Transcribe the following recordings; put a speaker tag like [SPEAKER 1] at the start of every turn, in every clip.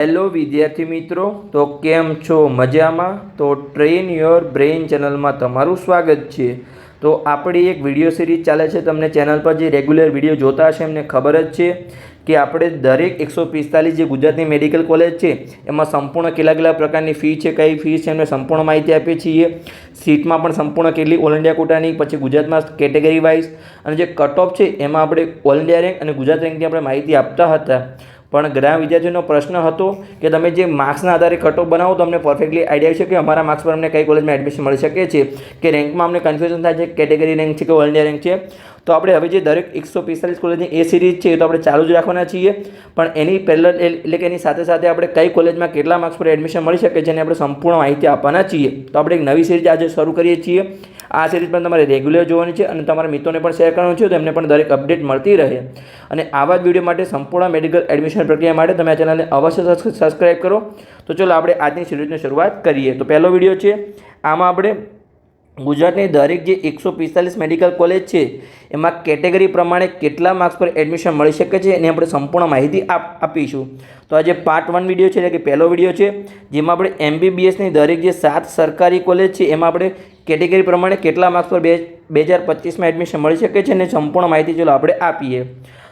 [SPEAKER 1] Hello વિદ્યાર્થી મિત્રો, તો કેમ છો? મજામાં? તો ટ્રેન યોર બ્રેઇન ચેનલમાં તમારું સ્વાગત છે. તો આપણી એક વિડીયો સિરીઝ ચાલે છે. તમને ચેનલ પર જે રેગ્યુલર વિડીયો જોતા હશે એમને ખબર જ છે કે આપણે દરેક 145 જે ગુજરાતની મેડિકલ કોલેજ છે એમાં સંપૂર્ણ કેટલા પ્રકારની ફી છે, કઈ ફી છે એમને સંપૂર્ણ માહિતી આપીએ છીએ. સીટમાં પણ સંપૂર્ણ કેટલી ઓલ ઇન્ડિયા કોટાની, પછી ગુજરાતમાં કેટેગરી વાઇઝ અને જે કટ ઓફ છે એમાં આપણે ઓલ ઇન્ડિયા રેન્ક અને ગુજરાત રેન્કની આપણે માહિતી આપતા હતા. પણ ઘણા વિદ્યાર્થીઓનો પ્રશ્ન હતો કે તમે જે માર્ક્સના આધારે કટ ઓફ બનાવો તો અમને પરફેક્ટલી આઈડિયા છે કે અમારા માર્ક્સ પર અમને કઈ કોલેજમાં એડમિશન મળી શકે છે, કે રેન્કમાં અમને કન્ફ્યુઝન થાય છે કેટેગરી રેન્ક છે કે ઓલ ઇન્ડિયા રેન્ક છે. તો આપણે હવે જે દરેક 145 કોલેજની એ સિરીઝ છે એ તો આપણે ચાલુ જ રાખવાના છીએ, પણ એની પહેલાં એટલે કે એની સાથે સાથે આપણે કઈ કોલેજમાં કેટલા માર્ક્સ પર એડમિશન મળી શકે છે એની આપણે સંપૂર્ણ માહિતી આપવાના છીએ. તો આપણે એક નવી સિરીઝ આજે શરૂ કરીએ છીએ. આ સિરીઝ પણ તમારે રેગ્યુલર જોવાની છે અને તમારા મિત્રોને પણ શેર કરવાનું છે, તો એમને પણ દરેક અપડેટ મળતી રહે. અને આવા જ વિડીયો માટે સંપૂર્ણ મેડિકલ એડમિશન પ્રક્રિયા માટે તમે આ ચેનલને અવશ્ય સબસ્ક્રાઈબ કરો. તો ચલો આપણે આજની સિરીઝની શરૂઆત કરીએ. તો પહેલો વિડીયો છે, આમાં આપણે ગુજરાતની દરેક જે 145 મેડિકલ કોલેજ છે એમાં કેટેગરી પ્રમાણે કેટલા માર્ક્સ પર એડમિશન મળી શકે છે એની આપણે સંપૂર્ણ માહિતી આપીશું. તો આ જે પાર્ટ 1 વિડીયો છે એટલે કે પહેલો વિડીયો છે, જેમાં આપણે MBBSની દરેક જે 7 સરકારી કોલેજ છે એમાં આપણે કેટેગરી પ્રમાણે કેટલા માર્ક્સ પર 2025માં એડમિશન મળી શકે છે અને સંપૂર્ણ માહિતી ચલો આપણે આપીએ.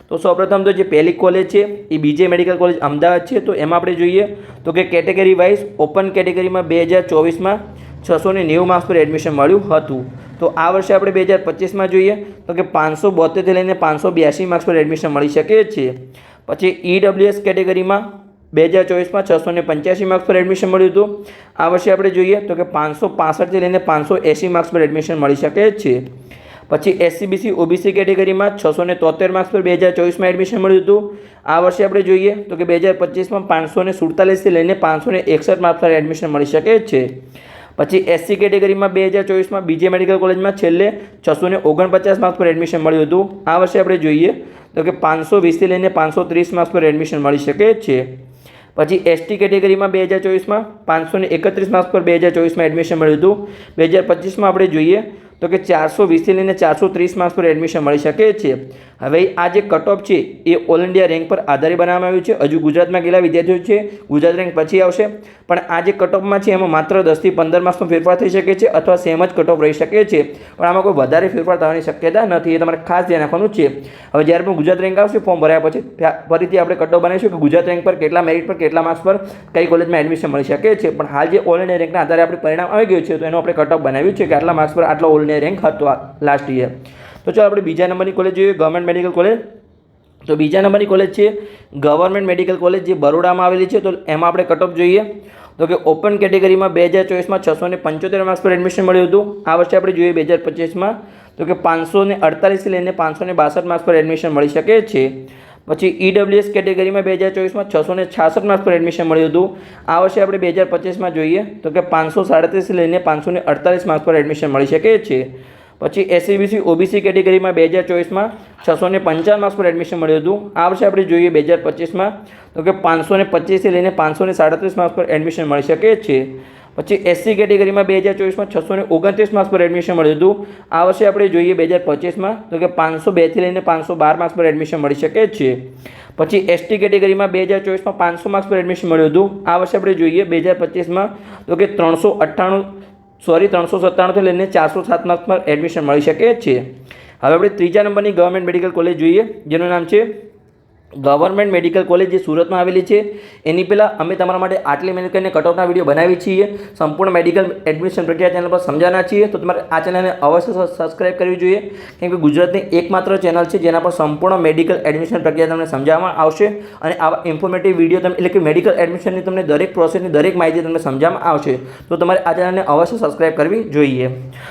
[SPEAKER 1] તો સૌપ્રથમ તો જે પહેલી કોલેજ છે એ BJ મેડિકલ કોલેજ અમદાવાદ છે. તો એમાં આપણે જોઈએ તો કે કેટેગરી વાઇઝ ઓપન કેટેગરીમાં 2024માં 690 માર્ક્સ પર એડમિશન મળ્યું હતું. તો આ વર્ષે આપણે 2025માં જોઈએ તો કે 572 લઈને 582 માર્ક્સ પર એડમિશન મળી શકે છે. પછી EWS કેટેગરીમાં 2024માં 685 માર્ક્સ પર એડમિશન મળ્યું હતું. આ વર્ષે આપણે જોઈએ તો કે 565 લઈને 580 માર્ક્સ પર એડમિશન મળી શકે છે. પછી SCBC OBC કેટેગરીમાં 673 માર્ક્સ પર 2024માં એડમિશન મળ્યું હતું. આ વર્ષે આપણે જોઈએ તો કે 2025માં 547 લઈને 561 માર્ક્સ પર એડમિશન મળી શકે છે. પછી SC કેટેગરીમાં 2024માં BJ મેડિકલ કોલેજમાં છેલ્લે 649 માર્ક્સ પર એડમિશન મળ્યું હતું. આ વર્ષે આપણે જોઈએ તો કે 520 લઈને 530 માર્ક્સ પર એડમિશન મળી શકે છે. પછી ST કેટેગરીમાં 2024માં 531 માર્ક્સ પર 2024માં એડમિશન મળ્યું હતું. 2025માં આપણે જોઈએ તો કે 420 લઈને 430 માર્ક્સ પર એડમિશન મળી શકે છે. હવે આ જે કટ ઓફ છે એ ઓલ ઇન્ડિયા રેન્ક પર આધારે બનાવવામાં આવ્યું છે. હજુ ગુજરાતમાં કેટલા વિદ્યાર્થીઓ છે ગુજરાત રેન્ક પછી આવશે, પણ આ જે કટ ઓફમાં છે એમાં માત્ર 10થી 15 માર્ક્સનો ફેરફાર થઈ શકે છે અથવા સેમ જ કટ ઓફ રહી શકે છે, પણ આમાં કોઈ વધારે ફેરફાર થવાની શક્યતા નથી. એ તમારે ખાસ ધ્યાન રાખવાનું છે. હવે જ્યારે પણ ગુજરાત રેન્ક આવશે ફોર્મ ભર્યા પછી ફરીથી આપણે કટ ઓફ બનાવીશું કે ગુજરાત રેન્ક પર કેટલા મેરિટ પર કેટલા માર્ક્સ પર કઈ કોલેજમાં એડમિશન મળી શકે છે. પણ હાલ જે ઓલ ઇન્ડિયા રેન્કના આધારે આપણે પરિણામ આવી ગયું છે તો એનું આપણે કટ ઓફ બનાવ્યું છે કે આટલા માર્ક્સ પર આટલો ઓલ ઇન્ડિયા રેન્ક હતો લાસ્ટ યર. તો ચાલો આપણે બીજા નંબરની કોલેજ જોઈએ, ગવર્મેન્ટ મેડિકલ કોલેજ. તો બીજા નંબરની કોલેજ છે ગવર્મેન્ટ મેડિકલ કોલેજ જે બરોડામાં આવેલી છે. તો એમાં આપણે કટ ઓફ જોઈએ તો કે ઓપન કેટેગરીમાં 2024માં 675 માર્ક્સ પર એડમિશન મળ્યું હતું. આ વર્ષે આપણે જોઈએ 2025માં તો કે 548 લઈને 562 માર્ક્સ પર એડમિશન મળી શકે છે. પછી EWS કેટેગરીમાં 2024માં 666 માર્ક્સ પર એડમિશન મળ્યું હતું. આ વર્ષે આપણે 2025માં જોઈએ તો કે 537 લઈને 548 માર્ક્સ પર એડમિશન મળી શકે છે. પછી SCBC OBC કેટેગરીમાં 2024માં 655 માર્ક્સ પર એડમિશન મળ્યું હતું. આ વર્ષે આપણે જોઈએ 2025માં તો કે 525 લઈને 537 માર્ક્સ પર એડમિશન મળી શકે છે. પછી SC કેટેગરીમાં 2024માં 629 માર્ક્સ પર એડમિશન મળ્યું હતું. આ વર્ષે આપણે જોઈએ 2025માં તો કે 502 લઈને 512 માર્ક્સ પર એડમિશન મળી શકે છે. પછી ST કેટેગરીમાં 2024માં 500 માર્ક્સ પર એડમિશન મળ્યું હતું. આ વર્ષે આપણે જોઈએ 2025માં તો કે 397 લઈને 407 માર્ક્સ પર એડમિશન મળી શકે છે. હવે આપણે ત્રીજા નંબરની ગવર્મેન્ટ મેડિકલ કોલેજ જોઈએ, જેનું નામ છે ગવર્મેન્ટ મેડિકલ કોલેજ જે સુરતમાં આવેલી છે. એની પહેલાં અમે તમારા માટે આટલી મહેનત કરીને કટ ઓફના વિડીયો બનાવી છીએ, સંપૂર્ણ મેડિકલ એડમિશન પ્રક્રિયા ચેનલ પર સમજાવવાના છીએ. તો તમારે આ ચેનલને અવશ્ય સબસ્ક્રાઈબ કરવી જોઈએ, કેમ કે ગુજરાતની એકમાત્ર ચેનલ છે જેના પર સંપૂર્ણ મેડિકલ એડમિશન પ્રક્રિયા તમને સમજાવવામાં આવશે અને આવા ઇન્ફોર્મેટિવ વિડીયો તમે એટલે કે મેડિકલ એડમિશનની તમને દરેક પ્રોસેસની દરેક માહિતી તમને સમજાવવામાં આવશે. તો તમારે આ ચેનલને અવશ્ય સબસ્ક્રાઈબ કરવી જોઈએ.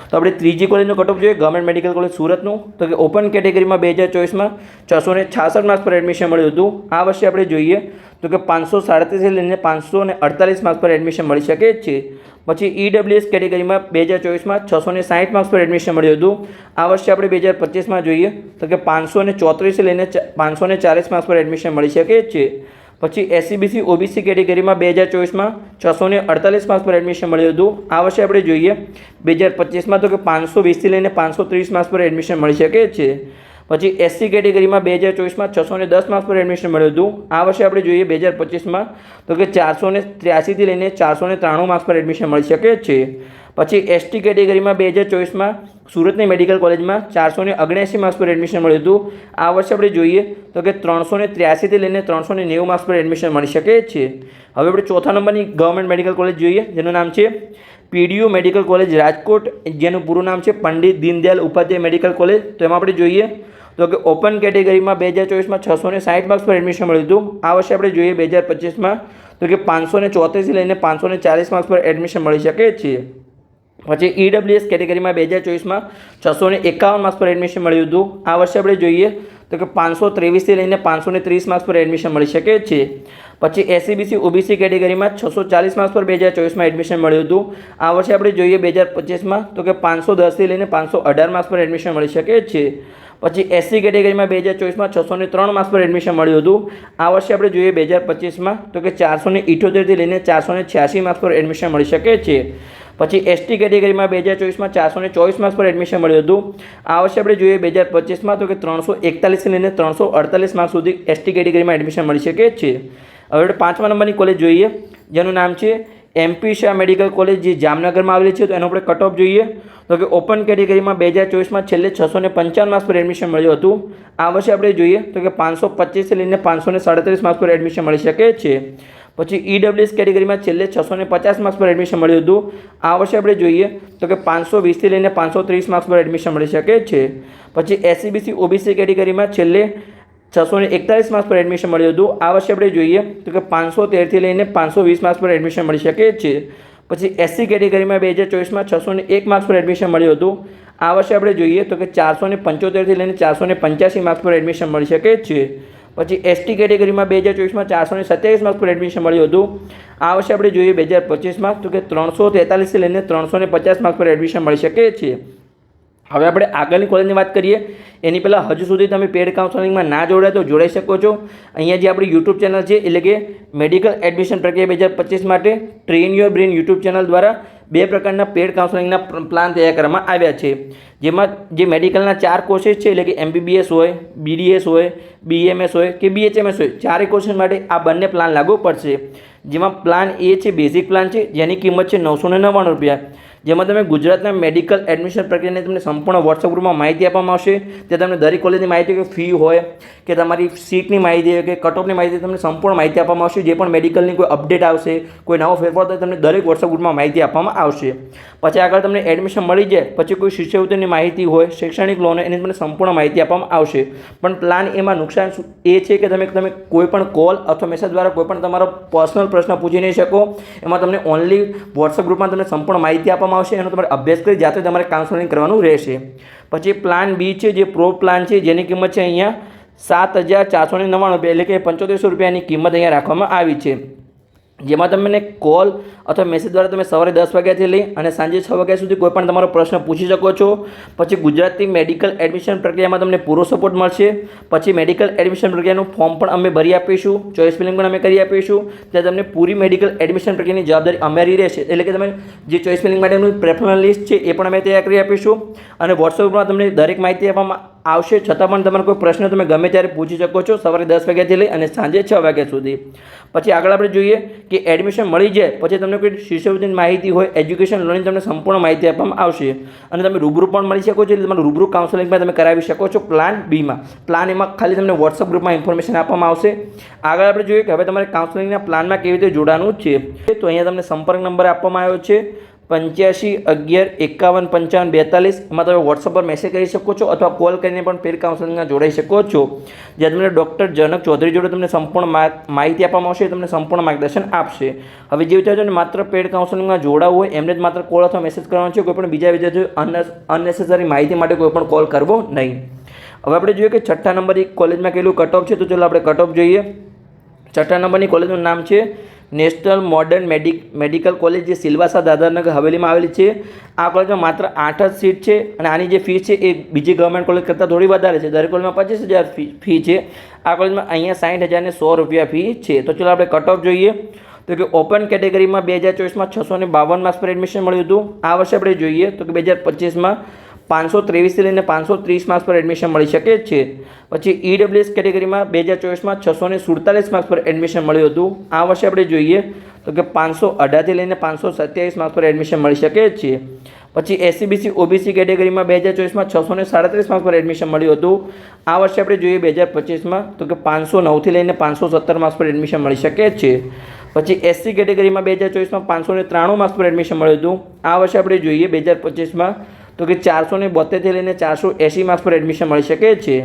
[SPEAKER 1] તો આપણે ત્રીજી કોલેજનો કટ ઓફ જોઈએ, ગવર્મેન્ટ મેડિકલ કોલેજ સુરતનું. તો કે ઓપન કેટેગરીમાં 2024માં 666 માર્ક્સ પર એડમિશન મળ્યું હતું. આ વર્ષે આપણે જોઈએ તો કે 537 લઈને 548 માર્ક્સ પર એડમિશન મળી શકે છે. પછી EWS કેટેગરીમાં 2024માં 660 માર્ક્સ પર એડમિશન મળ્યું હતું. આ વર્ષે આપણે 2025માં જોઈએ તો કે 534 લઈને 540 માર્ક્સ પર એડમિશન મળી શકે છે. પછી SCBC OBC કેટેગરીમાં 2024માં 648 માર્ક્સ પર એડમિશન મળ્યું હતું. આ વર્ષે આપણે જોઈએ 2025માં તો કે 520 લઈને 530 માર્ક્સ પર એડમિશન મળી શકે છે. પછી SC કેટેગરીમાં 2024માં 610 માર્ક્સ પર એડમિશન મળ્યું હતું. આ વર્ષે આપણે જોઈએ 2025માં તો કે 483થી લઈને 493 માર્ક્સ પર એડમિશન મળી શકે છે. પછી ST કેટેગરીમાં 2024માં સુરતની મેડિકલ કોલેજમાં 479 માર્ક્સ પર એડમિશન મળ્યું હતું. આ વર્ષે આપણે જોઈએ તો કે 383થી લઈને 390 માર્ક્સ પર એડમિશન મળી શકે છે. હવે આપણે ચોથા નંબરની ગવર્મેન્ટ મેડિકલ કોલેજ જોઈએ, જેનું નામ છે PDU મેડિકલ કોલેજ રાજકોટ, જેનું પૂરું નામ છે પંડિત દીનદયાલ ઉપાધ્યાય મેડિકલ કોલેજ. તો એમાં આપણે જોઈએ તો કે ઓપન કેટેગરીમાં 2024માં 660 માર્ક્સ પર એડમિશન મળ્યું હતું. આ વર્ષે આપણે જોઈએ 2025માં તો કે 534થી લઈને 540 માર્ક્સ પર એડમિશન મળી શકે છે. પછી EWS કેટેગરીમાં 2024માં 651 માર્ક્સ પર એડમિશન મળ્યું હતું. આ વર્ષે આપણે જોઈએ તો કે 523થી લઈને 530 માર્ક્સ પર એડમિશન મળી શકે છે. પછી SCBC OBC કેટેગરીમાં 640 માર્ક્સ પર 2024માં એડમિશન મળ્યું હતું. આ વર્ષે આપણે જોઈએ 2025માં તો કે 510થી લઈને 518 માર્ક્સ પર એડમિશન મળી શકે છે. પછી SC કેટેગરીમાં 2024માં 603 માર્ક્સ પર એડમિશન મળ્યું હતું. આ વર્ષે આપણે જોઈએ 2025માં તો કે 478થી લઈને 486 માર્ક્સ પર એડમિશન મળી શકે છે. પછી ST કેટેગરીમાં 2024માં 424 માર્ક્સ પર એડમિશન મળ્યું હતું. આ વર્ષે આપણે જોઈએ 2025માં તો કે 341થી લઈને 348 માર્ક્સ સુધી ST કેટેગરીમાં એડમિશન મળી શકે છે. હવે આપણે પાંચમા નંબરની કોલેજ જોઈએ, જેનું નામ છે MP શાહ મેડિકલ કોલેજ, જે જામનગરમાં આવેલી છે. તો એનો આપણે કટ ઓફ જોઈએ તો કે ઓપન કેટેગરીમાં 2024માં છેલ્લે 655 માર્ક્સ પર એડમિશન મળ્યું હતું. આ વર્ષે આપણે જોઈએ તો કે 525થી લઈને 537 માર્ક્સ પર એડમિશન મળી શકે છે. પછી EWS કેટેગરીમાં છેલ્લે 650 માર્ક્સ પર એડમિશન મળ્યું હતું. આ વર્ષે આપણે જોઈએ તો કે 520થી લઈને 530 માર્ક્સ પર એડમિશન મળી શકે છે. પછી SCBC OBC કેટેગરીમાં છેલ્લે 641 માર્ક્સ પર એડમિશન મળ્યું હતું. આ વર્ષે આપણે જોઈએ તો કે 513થી લઈને 520 માર્ક્સ પર એડમિશન મળી શકે છે. પછી SC કેટેગરીમાં 2024માં 601 માર્ક્સ પર એડમિશન મળ્યું હતું. આ વર્ષે આપણે જોઈએ તો કે 475થી લઈને 485 માર્ક્સ પર એડમિશન મળી શકે છે. પછી ST કેટેગરીમાં 2024માં 427 માર્ક્સ પર એડમિશન મળ્યું હતું. આ વર્ષે આપણે જોઈએ 2025માં તો કે 343થી લઈને 350 માર્ક્સ પર એડમિશન મળી શકે છે. હવે આપણે આગળની કોલેજની વાત કરીએ એની પહેલાં હજુ સુધી તમે પેડ કાઉન્સેલિંગમાં ના જોડાય તો જોડાઈ શકો છો. અહીંયા જે આપણી યુટ્યુબ ચેનલ છે એટલે કે મેડિકલ એડમિશન પ્રક્રિયા 2025 માટે train your brain YouTube channel દ્વારા 2 પ્રકારના પેડ કાઉન્સેલિંગના પ્લાન તૈયાર કરવામાં આવ્યા છે. જેમાં જે મેડિકલના 4 કોર્सेस છે એટલે કે MBBS હોય, BDS હોય, BMS હોય કે BHMS હોય, 4 કોર્सेस માટે આ બંને પ્લાન લાગુ પડશે. જેમાં પ્લાન A છે બેઝિક પ્લાન છે, જેની કિંમત છે 999 રૂપિયા. જેમાં તમે ગુજરાતના મેડિકલ એડમિશન પ્રક્રિયાની તમને સંપૂર્ણ વોટ્સઅપ ગ્રુપમાં માહિતી આપવામાં આવશે. ત્યાં તમને દરેક કોલેજની માહિતી, કે ફી હોય કે તમારી સીટની માહિતી હોય કે કટ ઓફની માહિતી, તમને સંપૂર્ણ માહિતી આપવામાં આવશે. જે પણ મેડિકલની કોઈ અપડેટ આવશે, કોઈ નવો ફેરફાર થાય, તમને દરેક વોટ્સઅપ ગ્રુપમાં માહિતી આપવામાં આવશે. પછી આગળ તમને એડમિશન મળી જાય પછી કોઈ શિષ્યવૃત્તિની માહિતી હોય, શૈક્ષણિક લોન, એની તમને સંપૂર્ણ માહિતી આપવામાં આવશે. પણ પ્લાન એમાં નુકસાન એ છે કે તમે કોઈ પણ કોલ અથવા મેસેજ દ્વારા કોઈ પણ તમારો પર્સનલ પ્રશ્ન પૂછી નહીં શકો. એમાં તમને ઓનલી વોટ્સઅપ ગ્રુપમાં તમને સંપૂર્ણ માહિતી આપવામાં આવશે. એનો તમારે અભ્યાસ કરી જાતે તમારે કાઉન્સેલિંગ કરવાનું રહેશે. પછી પ્લાન B છે, જે પ્રો પ્લાન છે, જેની કિંમત છે અહીંયા 7,499 રૂપિયા, એટલે કે 7500 રૂપિયાની કિંમત અહીંયા રાખવામાં આવી છે. જેમાં તમને કોલ અથવા મેસેજ દ્વારા તમે સવારે 10 વાગ્યાથી લઈ અને સાંજે 6 વાગ્યા સુધી કોઈ પણ તમારો પ્રશ્ન પૂછી શકો છો. પછી ગુજરાતી મેડિકલ એડમિશન પ્રક્રિયામાં તમને પૂરો સપોર્ટ મળશે. પછી મેડિકલ એડમિશન પ્રક્રિયાનું ફોર્મ પણ અમે ભરી આપીશું, ચોઇસ ફિલિંગ પણ અમે કરી આપીશું. ત્યાં તમને પૂરી મેડિકલ એડમિશન પ્રક્રિયાની જવાબદારી અમારી રહેશે. એટલે કે તમે જે ચોઇસ ફિલિંગ માટેનું પ્રેફરન્સ લિસ્ટ છે એ પણ અમે તૈયાર કરી આપીશું. અને વોટ્સઅપમાં તમને દરેક માહિતી આપવામાં આવશે. છતાં પણ તમારો કોઈ પ્રશ્ન તમે ગમે ત્યારે પૂછી શકો છો, સવારે 10 વાગ્યાથી લઈ અને સાંજે 6 વાગ્યા સુધી. પછી આગળ આપણે જોઈએ કે એડમિશન મળી જાય પછી તમને કોઈ શિષ્યવૃત્તિની માહિતી હોય, એજ્યુકેશન લોનની તમને સંપૂર્ણ માહિતી આપવામાં આવશે. અને તમે રૂબરૂ પણ મળી શકો છો, એટલે તમારું રૂબરૂ કાઉન્સેલિંગમાં તમે કરાવી શકો છો પ્લાન બીમાં. પ્લાન એમાં ખાલી તમને વોટ્સઅપ ગ્રુપમાં ઇન્ફોર્મેશન આપવામાં આવશે. આગળ આપણે જોઈએ કે હવે તમારે કાઉન્સેલિંગના પ્લાનમાં કેવી રીતે જોડાવાનું છે. તો અહીંયા તમને સંપર્ક નંબર આપવામાં આવ્યો છે 8511515542. એમાં તમે વોટ્સઅપ પર મેસેજ કરી શકો છો અથવા કોલ કરીને પણ પેડ કાઉન્સેલિંગમાં જોડાઈ શકો છો. જ્યાં તમને ડૉક્ટર જનક ચૌધરી જોડે તમને સંપૂર્ણ માહિતી આપવામાં આવશે, તમને સંપૂર્ણ માર્ગદર્શન આપશે. હવે જે વિદ્યાર્થીઓને માત્ર પેડ કાઉન્સેલિંગમાં જોડાવવું હોય એમને જ માત્ર કોલ અથવા મેસેજ કરવાનો છે. કોઈ પણ બીજા વિદ્યાર્થીઓ અનનેસેસરી માહિતી માટે કોઈ પણ કોલ કરવો નહીં. હવે આપણે જોઈએ કે છઠ્ઠા નંબર કોલેજમાં કેટલું કટ ઓફ છે. તો ચાલો આપણે કટ ઓફ જોઈએ. છઠ્ઠા નંબરની કોલેજનું નામ છે નેશનલ મોડર્ન મેડિકલ કોલેજ, જે સિલવાસા દાદરનગર હવેલીમાં આવેલી છે. આ કોલેજમાં માત્ર 8 જ સીટ છે અને આની જે ફી છે એ બીજી ગવર્મેન્ટ કોલેજ કરતાં થોડી વધારે છે. દરેક કોલેજમાં 25,000 ફી છે. આ કોલેજમાં અહીંયા 60,000 ને 100 રૂપિયા ફી છે. તો ચાલો આપણે કટ ઓફ જોઈએ. તો કે ઓપન કેટેગરીમાં 2024માં 652 માર્ક્સ પર એડમિશન મળ્યું હતું. આ વર્ષે આપણે જોઈએ તો કે 2025માં 523થી લઈને 530 માર્ક્સ પર એડમિશન મળી શકે છે। પછી EWS કેટેગરીમાં 2024માં 647 માર્ક્સ પર એડમિશન મળ્યું હતું। આ વર્ષે આપણે જોઈએ તો કે 518થી લઈને 527 માર્ક્સ પર એડમિશન મળી શકે છે। પછી SC/BC OBC કેટેગરીમાં 2024માં 637 માર્ક્સ પર એડમિશન મળ્યું હતું। આ વર્ષે આપણે જોઈએ 2025માં તો કે 509થી લઈને 517 માર્ક્સ પર એડમિશન મળી શકે છે। પછી SC કેટેગરીમાં 2024માં 593 માર્ક્સ પર એડમિશન મળ્યું હતું। આ વર્ષે આપણે જોઈએ 2025માં તો કે 472થી લઈને 480 માર્ક્સ પર એડમિશન મળી શકે છે।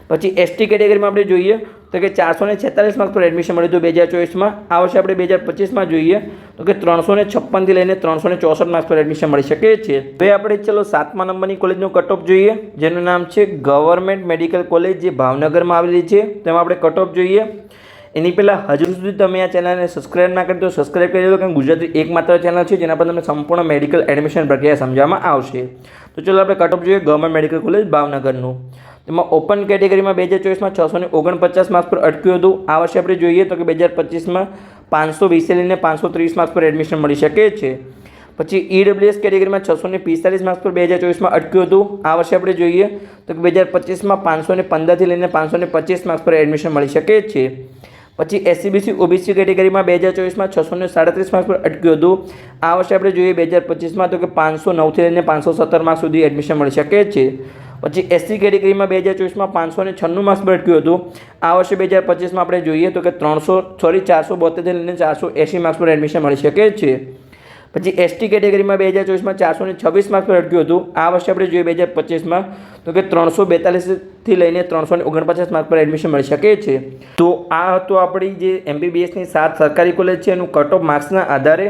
[SPEAKER 1] પછી ST કેટેગરીમાં આપણે જોઈએ તો કે 446 માર્ક્સ પર એડમિશન મળ્યું હતું 2024માં। આ વર્ષે આપણે 2025માં જોઈએ તો કે 356થી લઈને 364 માર્ક્સ પર એડમિશન મળી શકે છે। હવે આપણે ચલો 7મા નંબરની કોલેજનું કટ ઓફ જોઈએ, જેનું નામ છે ગવર્મેન્ટ મેડિકલ કોલેજ, જે ભાવનગરમાં આવેલી છે। તેમાં આપણે કટ ઓફ જોઈએ એની પહેલાં હજુ સુધી તમે આ ચેનલને સબસ્ક્રાઇબ ના કરી તો સબસ્ક્રાઇબ કરી દો, કારણ ગુજરાતી એકમાત્ર ચેનલ છે જેના પર તમને સંપૂર્ણ મેડિકલ એડમિશન પ્રક્રિયા સમજાવવામાં આવશે। તો ચલો આપણે કટ ઓફ જોઈએ ગવર્મેન્ટ મેડિકલ કોલેજ ભાવનગરનું। તેમાં ઓપન કેટેગરીમાં 2024માં 649 માર્ક્સ પર અટક્યું હતું। આ વર્ષે આપણે જોઈએ તો કે 2025માં 520 લઈને 530 માર્ક્સ પર એડમિશન મળી શકે છે। પછી EWS કેટેગરીમાં 645 માર્ક્સ પર 2024માં અટક્યું હતું। આ વર્ષે આપણે જોઈએ તો કે 2025માં 515થી લઈને 525 માર્ક્સ પર એડમિશન મળી શકે છે। પછી SC/BC OBC કેટેગરીમાં 2024માં 637 માર્ક્સ પર અટક્યું હતું। આ વર્ષે આપણે જોઈએ 2025માં તો કે 509થી લઈને 517 માર્ક્સ સુધી એડમિશન મળી શકે છે। પછી SC કેટેગરીમાં 2024માં 596 માર્ક્સ પર અટક્યું હતું। આ વર્ષે 2025માં આપણે જોઈએ તો કે 472થી લઈને 480 માર્ક્સ પર એડમિશન મળી શકે છે। પછી ST કેટેગરીમાં 2024માં 426 માર્ક્સ પર અટક્યું હતું। આ વર્ષે આપણે જોઈએ 2025માં તો કે 342થી લઈને 349 માર્ક્સ પર એડમિશન મળી શકે છે। તો આ હતો આપણી જે MBBSની 7 સરકારી કોલેજ છે એનું કટ ઓફ માર્ક્સના આધારે।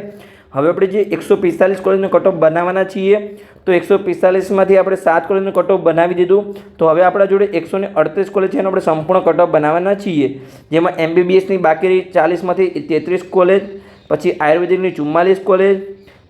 [SPEAKER 1] હવે આપણે જે 145 કોલેજનું કટ ઓફ બનાવવાના છીએ તો 145માંથી આપણે 7 કોલેજનું કટ ઓફ બનાવી દીધું। તો હવે આપણા જોડે 138 કોલેજ છે એનો આપણે સંપૂર્ણ કટ ઓફ બનાવવાના છીએ, જેમાં MBBSની બાકી રહી 40માંથી 33 કોલેજ, પછી આયુર્વેદિકની 44 કોલેજ,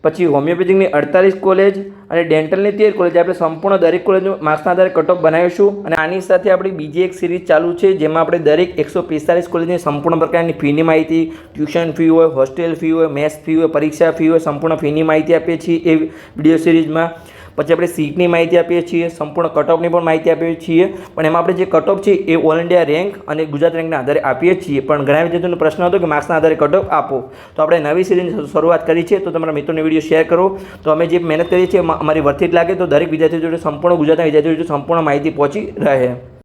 [SPEAKER 1] પછી હોમિયોપેથિકની 48 કોલેજ અને ડેન્ટલની 13 કોલેજ આપણે સંપૂર્ણ દરેક કોલેજનું માર્ક્સના આધારે કટ ઓફ બનાવીશું। અને આની સાથે આપણી બીજી એક સિરીઝ ચાલુ છે જેમાં આપણે દરેક 145 કોલેજની સંપૂર્ણ પ્રકારની ફીની માહિતી, ટ્યુશન ફી હોય, હોસ્ટેલ ફી હોય, મેથ્સ ફી હોય, પરીક્ષા ફી હોય, સંપૂર્ણ ફીની માહિતી આપીએ છીએ એ વિડીયો સિરીઝમાં। પછી આપણે સીટની માહિતી આપીએ છીએ, સંપૂર્ણ કટ ઓફની પણ માહિતી આપીએ છીએ, પણ એમાં આપણે જે કટ ઓફ છે એ ઓલ ઇન્ડિયા રેન્ક અને ગુજરાત રેન્કના આધારે આપીએ છીએ। પણ ઘણા વિદ્યાર્થીઓનો પ્રશ્ન હતો કે માર્ક્સના આધારે કટ ઓફ આપો, તો આપણે નવી સિરીઝની શરૂઆત કરી છે, તો તમારા મિત્રોને વિડીયો શેર કરો। તો અમે જે મહેનત કરીએ છીએ અમારી વર્થિત લાગે તો દરેક વિદ્યાર્થીઓ જોડે સંપૂર્ણ ગુજરાતના વિદ્યાર્થીઓ જોડે સંપૂર્ણ માહિતી પહોંચી રહે।